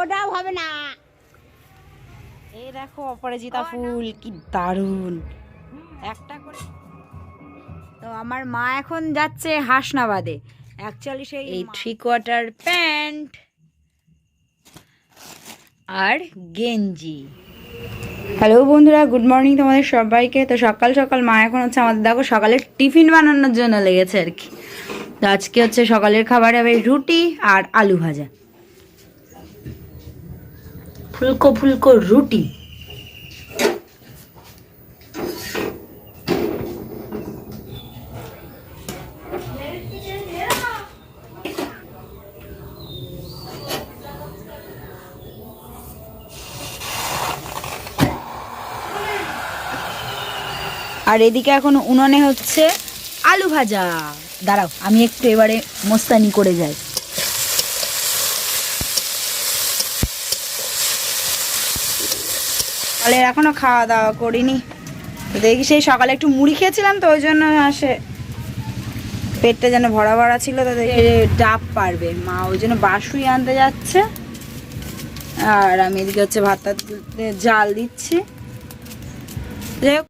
ওটাও হবে না। এই দেখো অপরাজিতা ফুল কি দারুণ একটা করে। তো আমার মা এখন যাচ্ছে হাসনাবাদে, অ্যাকচুয়ালি সেই এই 3/4 প্যান্ট আর গেঞ্জি। হ্যালো বন্ধুরা, গুড মর্নিং তোমাদের সবাইকে। তো সকাল সকাল মা এখন হচ্ছে আমাদের দেখো সকালের টিফিন বানানোর জন্য লেগেছে আর কি। তো আজকে হচ্ছে সকালের খাবারে হবে রুটি আর আলু ভাজা, ফুলকো ফুলকো রুটি। আর এদিকে এখন উনুনে হচ্ছে আলু ভাজা। দাঁড়াও আমি একটু এবারে মোস্তানি করে যাই। সকালে এখনো খাওয়া দাওয়া করিনি, তো দেখি সেই সকালে একটু মুড়ি খেয়েছিলাম, তো ওই জন্য আসে পেটটা যেন ভরা ভরা ছিল। তো দেখি ডাব পারবে মা, ওই জন্য বাসুই আনতে যাচ্ছে। আর আমি এদিকে হচ্ছে ভাতটা জাল দিচ্ছি। যাই হোক,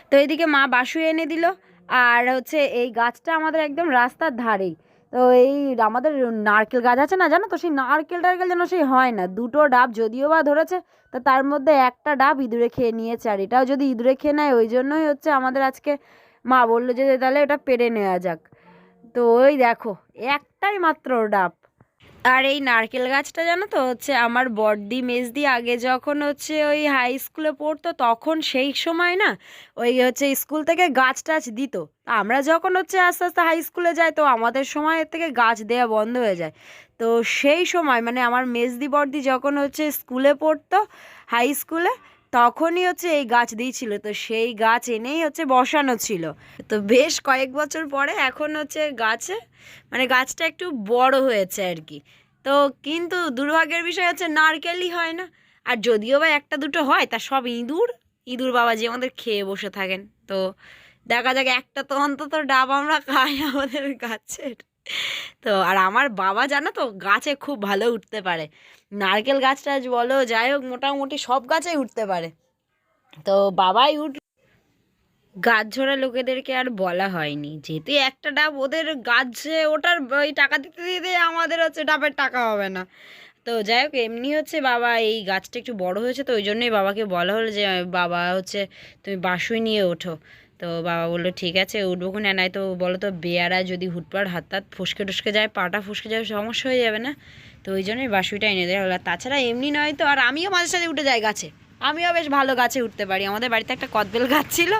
তো এইদিকে মা বাসুই এনে দিল। আর হচ্ছে এই গাছটা আমাদের একদম রাস্তার ধারেই। তো এই আমাদের নারকেল গাছ আছে না, জানো তো, সেই নারকেল টারকেল যেন সেই হয় না। দুটো ডাব যদিও বা ধরেছে, তো তার মধ্যে একটা ডাব ইঁদুরে খেয়ে নিয়েছে। আর এটাও যদি ইঁদুরে খেয়ে নেয়, ওই জন্যই হচ্ছে আমাদের আজকে মা বললো যে তাহলে ওটা পেরে নেওয়া যাক। তো ওই দেখো একটাই মাত্র ডাব। আর এই নারকেল গাছটা জানো তো হচ্ছে আমার বড়দি মেজদি আগে যখন হচ্ছে ওই হাই স্কুলে পড়তো, তখন সেই সময় না ওই হচ্ছে স্কুল থেকে গাছ টাছ দিত। আমরা যখন হচ্ছে আস্তে আস্তে হাই স্কুলে যাই, তো আমাদের সময় থেকে গাছ দেওয়া বন্ধ হয়ে যায়। তো সেই সময় মানে আমার মেজদি বড়দি যখন হচ্ছে স্কুলে পড়তো, হাই স্কুলে, তখনই হচ্ছে এই গাছ দিয়েছিল। তো সেই গাছ এনেই হচ্ছে বসানো ছিল। তো বেশ কয়েক বছর পরে এখন হচ্ছে গাছে মানে গাছটা একটু বড় হয়েছে আর কি। তো কিন্তু দুর্ভাগ্যের বিষয় হচ্ছে নারকেলই হয় না। আর যদিও বা একটা দুটো হয়, তা সব ইঁদুর ইঁদুর বাবাজি আমাদের খেয়ে বসে থাকেন। তো দেখা যাক একটা তো অন্তত ডাব আমরা খাই আমাদের গাছের। তো আর আমার বাবা জানো তো গাছে খুব ভালো উঠতে পারে, নারকেল গাছটা বলো যাই হোক মোটামুটি সব গাছেই উঠতে পারে। তো বাবাই গাছ ঝোড়া লোকেদেরকে আর বলা হয়নি, যেহেতু একটা ডাব ওদের গাছে ওটার ওই টাকা দিতে দিতে আমাদের হচ্ছে ডাবের টাকা হবে না। তো যাই হোক এমনি হচ্ছে বাবা এই গাছটা একটু বড় হয়েছে, তো ওই জন্যই বাবাকে বলা হলো যে বাবা হচ্ছে তুমি বাসুই নিয়ে ওঠো। তো বাবা বললো ঠিক আছে উঠবো খুনে, নাই তো বলো তো বেয়ারা যদি হুটপাট হাত টাত ফসকে টসকে যায়, পাটা ফসকে যায়, সমস্যা হয়ে যাবে না। তো ওই জন্যই বাসুইটা এনে দেওয়া হলো। তাছাড়া এমনি নয় তো, আর আমিও মাঝে সাঝে উঠে যাই গাছে, আমিও বেশ ভালো গাছে উঠতে পারি। আমাদের বাড়িতে একটা কদবেল গাছ ছিল,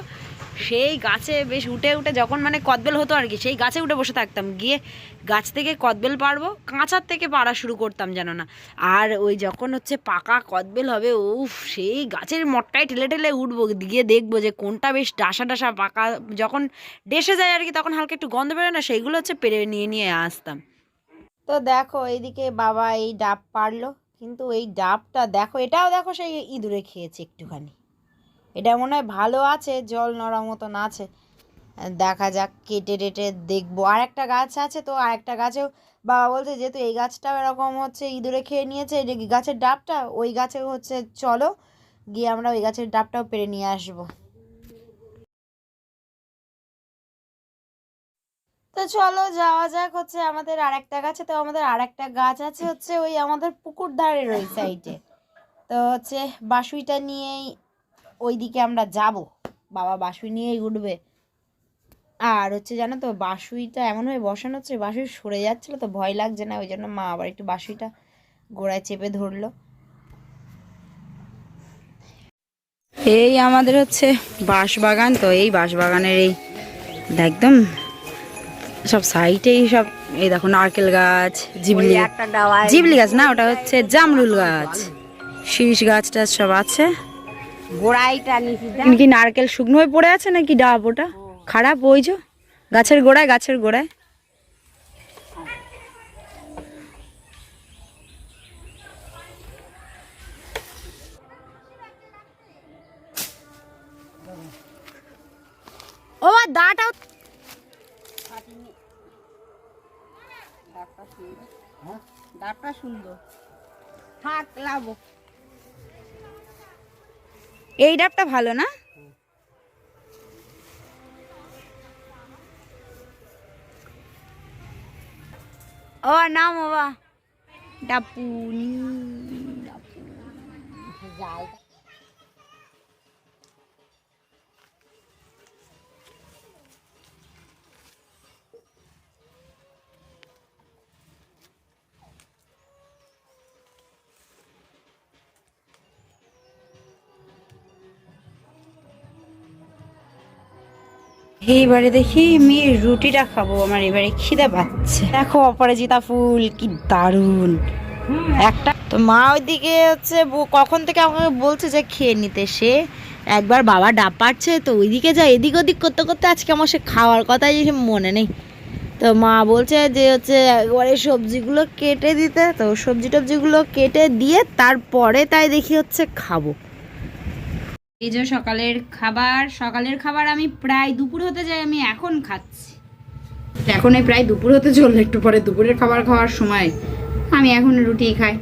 সেই গাছে বেশ উঠে উঠে যখন মানে কদবেল হতো আর কি, সেই গাছে উঠে বসে থাকতাম, গিয়ে গাছ থেকে কদবেল পারবো, কাঁচার থেকে পাড়া শুরু করতাম জানো না। আর ওই যখন হচ্ছে পাকা কদবেল হবে, উফ, সেই গাছের মটকায় ঠেলে ঠেলে উঠবো, গিয়ে দেখবো যে কোনটা বেশ ডাসা ডাসা পাকা, যখন ডেসে যায় আর কি, তখন হালকা একটু গন্ধ বেরোয় না, সেইগুলো হচ্ছে পেরে নিয়ে নিয়ে আসতাম। তো দেখো এইদিকে বাবা এই ডাব পারলো, কিন্তু এই ডাবটা দেখো, এটাও দেখো সেই ইঁদুরে খেয়েছে একটুখানি। এটা মনে হয় ভালো আছে, জল নড়ার মতন আছে। দেখা যাক কেটে টেটে দেখবো। আর একটা গাছ আছে, তো আর একটা গাছেও বাবা বলছে যেহেতু এই গাছটাও এরকম হচ্ছে ইঁদুরে খেয়ে নিয়েছে এই গাছের ডাবটা, ওই গাছেও হচ্ছে চলো গিয়ে আমরা ওই গাছের ডাবটাও পেরে নিয়ে আসবো। তো চলো যাওয়া যাক হচ্ছে আমাদের আর একটা গাছে। তো আমাদের আর একটা গাছ আছে হচ্ছে ওই আমাদের পুকুর ধারের ওই সাইডে। তো হচ্ছে বাসুইটা নিয়েই ওইদিকে আমরা যাব, বাবা বাসুই নিয়েই উঠবে। আর হচ্ছে জানো তো বাঁশুইটা এমনভাবে বসানো হচ্ছে, বাঁশুই সরে যাচ্ছিলো, তো ভয় লাগছে না, ওই জন্য মা আবার একটু বাঁশুইটা গোড়ায় চেপে ধরলো। এই আমাদের হচ্ছে বাঁশবাগান, তো এই বাঁশবাগানের এই একদম সব সাইডেই সব এই দেখো নারকেল গাছ, জিবলি জিবলি গাছ না, ওটা হচ্ছে জামরুল গাছ, শীষ গাছ টাছ সব আছে। গোড়াইটা কি নারকেল শুকনো হয়ে পড়ে আছে নাকি ডাব ওটা খারাপ, ওই যে গাছের গোড়ায়, গাছের গোড়ায়। ও দাটা ডাবটা সুন্দর, থাক লাভ। এই ডাবটা ভালো না? ও নাম বাবা ডাপুনি জাল এইবারে দেখি আমি রুটিটা খাবো, আমার এবারে খিদে পাচ্ছে। দেখো অপরাজিতা ফুল কি দারুণ একটা। তো মা ওইদিকে হচ্ছে কখন থেকে আমাকে বলছে যে খেয়ে নিতে, সে একবার বাবা ডাব পাচ্ছে তো ওইদিকে যায়, এদিক ওদিক করতে করতে আজকে আমার সে খাওয়ার কথাই মনে নেই। তো মা বলছে যে হচ্ছে একবারে সবজিগুলো কেটে দিতে, তো সবজি টবজিগুলো কেটে দিয়ে তারপরে তাই দেখি হচ্ছে খাবো। এই যে সকালের খাবার আমি প্রায় দুপুর হতে যাই, আমি এখন খাচ্ছি। এখন এই প্রায় দুপুর হতে চললো, একটু পরে দুপুরের খাবার খাওয়ার সময়, আমি এখন রুটি খাই।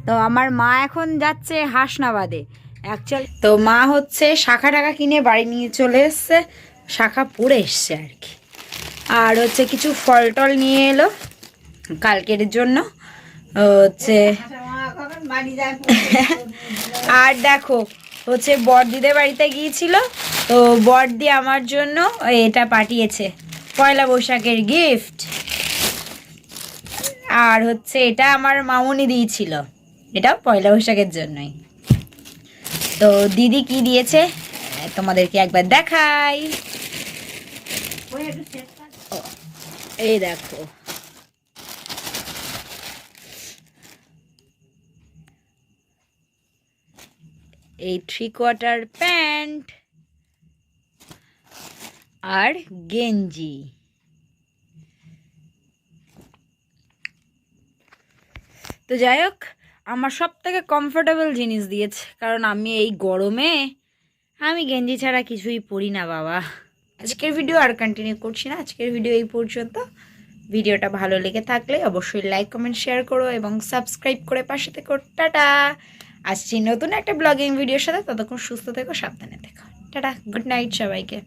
তো আমার মা এখন যাচ্ছে হাসনাবাদে অ্যাকচুয়ালি। তো মা হচ্ছে শাখা টাকা কিনে বাড়ি নিয়ে চলে এসছে, শাখা পড়ে এসছে আর কি। আর হচ্ছে কিছু ফল টল নিয়ে এলো কালকের জন্য হচ্ছে। আর দেখো হচ্ছে বড়দিদের বাড়িতে গিয়েছিল, তো বড়দি আমার জন্য এটা পাঠিয়েছে, পয়লা বৈশাখের গিফট। আর হচ্ছে এটা আমার মামুনি দিয়েছিল, এটাও পয়লা বৈশাখের জন্যই। তো দিদি কি দিয়েছে তোমাদেরকে একবার দেখাই। এই দেখো, এই 3/4 প্যান্ট আর গেঞ্জি। তো যাই হোক, আমার সব থেকে কমফোর্টেবল জিনিস দিয়েছে, কারণ আমি এই গরমে আমি গেঞ্জি ছাড়া কিছুই পরি না বাবা। আজকের ভিডিও আর কন্টিনিউ করছি না, আজকের ভিডিও এই পর্যন্ত। ভিডিওটা ভালো লেগে থাকলে অবশ্যই লাইক কমেন্ট শেয়ার করো এবং সাবস্ক্রাইব করে পাশে থেকো। টাটা, আসছি নতুন একটা ব্লগিং ভিডিওর সাথে, ততক্ষণ সুস্থ থেকো, সাবধানে থেকো। টাটা, গুড নাইট সবাইকে।